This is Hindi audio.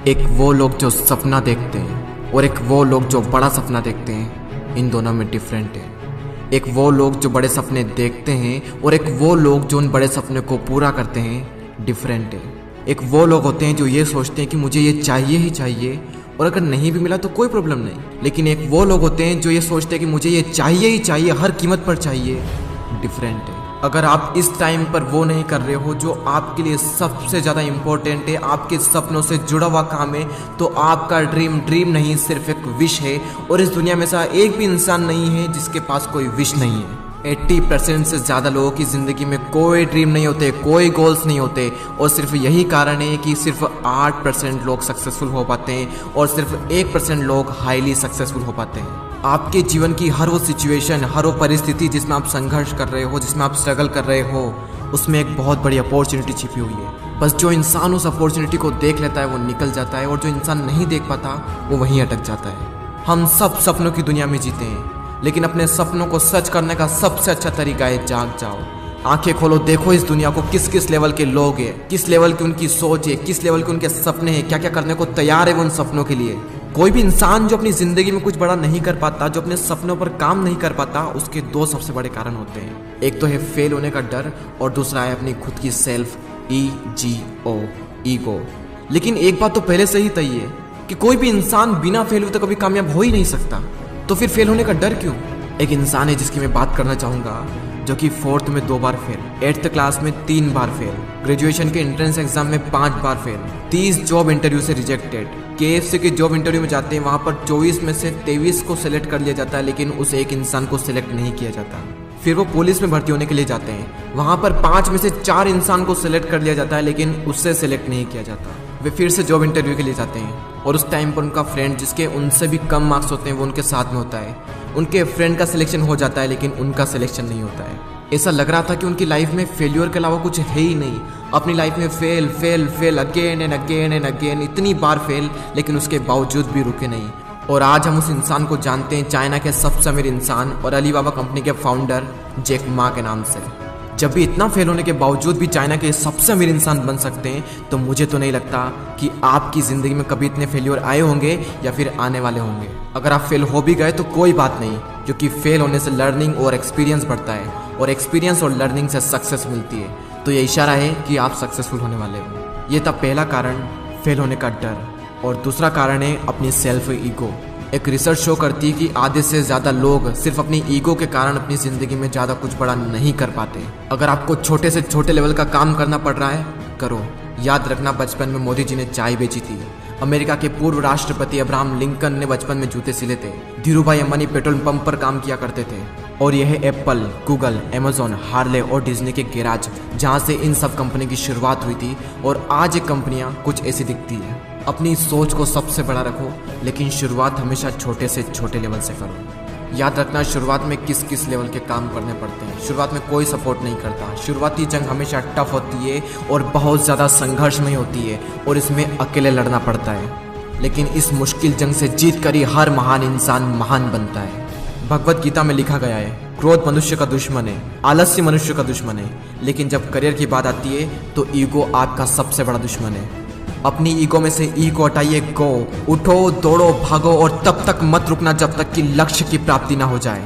एक वो लोग जो सपना देखते हैं और एक वो लोग जो बड़ा सपना देखते हैं, इन दोनों में डिफरेंट है। एक वो लोग जो बड़े सपने देखते हैं और एक वो लोग जो उन बड़े सपने को पूरा करते हैं, डिफरेंट है। एक वो लोग होते हैं जो ये सोचते हैं कि मुझे ये चाहिए ही चाहिए और अगर नहीं भी मिला तो कोई प्रॉब्लम नहीं। लेकिन एक वो लोग होते हैं जो ये सोचते हैं कि मुझे ये चाहिए ही चाहिए, हर कीमत पर चाहिए, डिफरेंट है। अगर आप इस टाइम पर वो नहीं कर रहे हो जो आपके लिए सबसे ज़्यादा इम्पोर्टेंट है, आपके सपनों से जुड़ा हुआ काम है, तो आपका ड्रीम नहीं सिर्फ एक विश है। और इस दुनिया में ऐसा एक भी इंसान नहीं है जिसके पास कोई विश नहीं है। 80% से ज़्यादा लोगों की ज़िंदगी में कोई ड्रीम नहीं होते, कोई गोल्स नहीं होते, और सिर्फ यही कारण है कि सिर्फ 8% लोग सक्सेसफुल हो पाते हैं और सिर्फ 1% लोग हाईली सक्सेसफुल हो पाते हैं। आपके जीवन की हर वो सिचुएशन, हर वो परिस्थिति जिसमें आप संघर्ष कर रहे हो, जिसमें आप स्ट्रगल कर रहे हो, उसमें एक बहुत बड़ी अपॉर्चुनिटी छिपी हुई है। बस जो इंसान उस अपॉर्चुनिटी को देख लेता है वो निकल जाता है, और जो इंसान नहीं देख पाता वो वहीं अटक जाता है। हम सब सपनों की दुनिया में जीते हैं, लेकिन अपने सपनों को सच करने का सबसे अच्छा तरीका है जाग जाओ, आंखें खोलो, देखो इस दुनिया को किस किस लेवल के लोग हैं, किस लेवल की उनकी सोच है, किस लेवल के उनके सपने हैं, क्या क्या करने को तैयार है वो उन सपनों के लिए। कोई भी इंसान जो अपनी जिंदगी में कुछ बड़ा नहीं कर पाता, जो अपने सपनों पर काम नहीं कर पाता, उसके दो सबसे बड़े कारण होते हैं। एक तो है फेल होने का डर और दूसरा है अपनी खुद की सेल्फ ईगो। लेकिन एक बात तो पहले से ही तय है कि कोई भी इंसान बिना फेल हुए तो कभी कामयाब हो ही नहीं सकता, तो फिर फेल होने का डर क्यों? एक इंसान है जिसकी मैं बात करना चाहूँगा, जो कि 4th में 2 बार फेल, 8th क्लास में 3 बार फेल, ग्रेजुएशन के एंट्रेंस एग्जाम में 5 बार फेल, 30 जॉब इंटरव्यू से रिजेक्टेड। KFC के जॉब इंटरव्यू में जाते हैं, वहाँ पर 24 में से 23 को सिलेक्ट कर लिया जाता है, लेकिन उस एक इंसान को सिलेक्ट नहीं किया जाता। फिर वो पुलिस में भर्ती होने के लिए जाते हैं, वहाँ पर 5 में से 4 इंसान को सिलेक्ट कर लिया जाता है, लेकिन उससे सिलेक्ट नहीं किया जाता। वे फिर से जॉब इंटरव्यू के लिए जाते हैं, और उस टाइम पर उनका फ्रेंड जिसके उनसे भी कम मार्क्स होते हैं वो उनके साथ में होता है। उनके फ्रेंड का सिलेक्शन हो जाता है, लेकिन उनका सिलेक्शन नहीं होता है। ऐसा लग रहा था कि उनकी लाइफ में फेल्योर के अलावा कुछ है ही नहीं। अपनी लाइफ में फेल अगेन एंड अगेन, इतनी बार फेल, लेकिन उसके बावजूद भी रुके नहीं। और आज हम उस इंसान को जानते हैं, चाइना के सबसे अमीर इंसान और अलीबाबा कंपनी के फाउंडर जैक मा के नाम से। जब भी इतना फेल होने के बावजूद भी चाइना के सबसे अमीर इंसान बन सकते हैं, तो मुझे तो नहीं लगता कि आपकी ज़िंदगी में कभी इतने फेल्योर आए होंगे या फिर आने वाले होंगे। अगर आप फेल हो भी गए तो कोई बात नहीं, क्योंकि फेल होने से लर्निंग और एक्सपीरियंस बढ़ता है, और एक्सपीरियंस और लर्निंग से सक्सेस मिलती है। तो ये इशारा है कि आप सक्सेसफुल होने वाले हो। ये था पहला कारण, फेल होने का डर। और दूसरा कारण है अपनी सेल्फ ईगो। एक रिसर्च शो करती है कि आधे से ज़्यादा लोग सिर्फ अपनी ईगो के कारण अपनी ज़िंदगी में ज़्यादा कुछ बड़ा नहीं कर पाते। अगर आपको छोटे से छोटे लेवल का काम करना पड़ रहा है, करो। याद रखना, बचपन में मोदी जी ने चाय बेची थी, अमेरिका के पूर्व राष्ट्रपति अब्राहम लिंकन ने बचपन में जूते सिले थे, धीरूभाई अंबानी पेट्रोल पंप पर काम किया करते थे, और यह है एप्पल, गूगल, अमेजोन, हार्ले और डिज्नी के गैराज, जहां से इन सब कंपनी की शुरुआत हुई थी। और आज ये कंपनियां कुछ ऐसी दिखती है। अपनी सोच को सबसे बड़ा रखो, लेकिन शुरुआत हमेशा छोटे से छोटे लेवल से करो। याद रखना, शुरुआत में किस किस लेवल के काम करने पड़ते हैं। शुरुआत में कोई सपोर्ट नहीं करता। शुरुआती जंग हमेशा टफ होती है और बहुत ज़्यादा संघर्षमय होती है, और इसमें अकेले लड़ना पड़ता है। लेकिन इस मुश्किल जंग से जीत कर ही हर महान इंसान महान बनता है। भगवत गीता में लिखा गया है, क्रोध मनुष्य का दुश्मन है, आलस्य मनुष्य का दुश्मन है, लेकिन जब करियर की बात आती है तो ईगो आपका सबसे बड़ा दुश्मन है। अपनी ईगो में से ईगो हटाइए, गो, उठो, दौड़ो, भागो, और तब तक मत रुकना जब तक कि लक्ष्य की प्राप्ति ना हो जाए।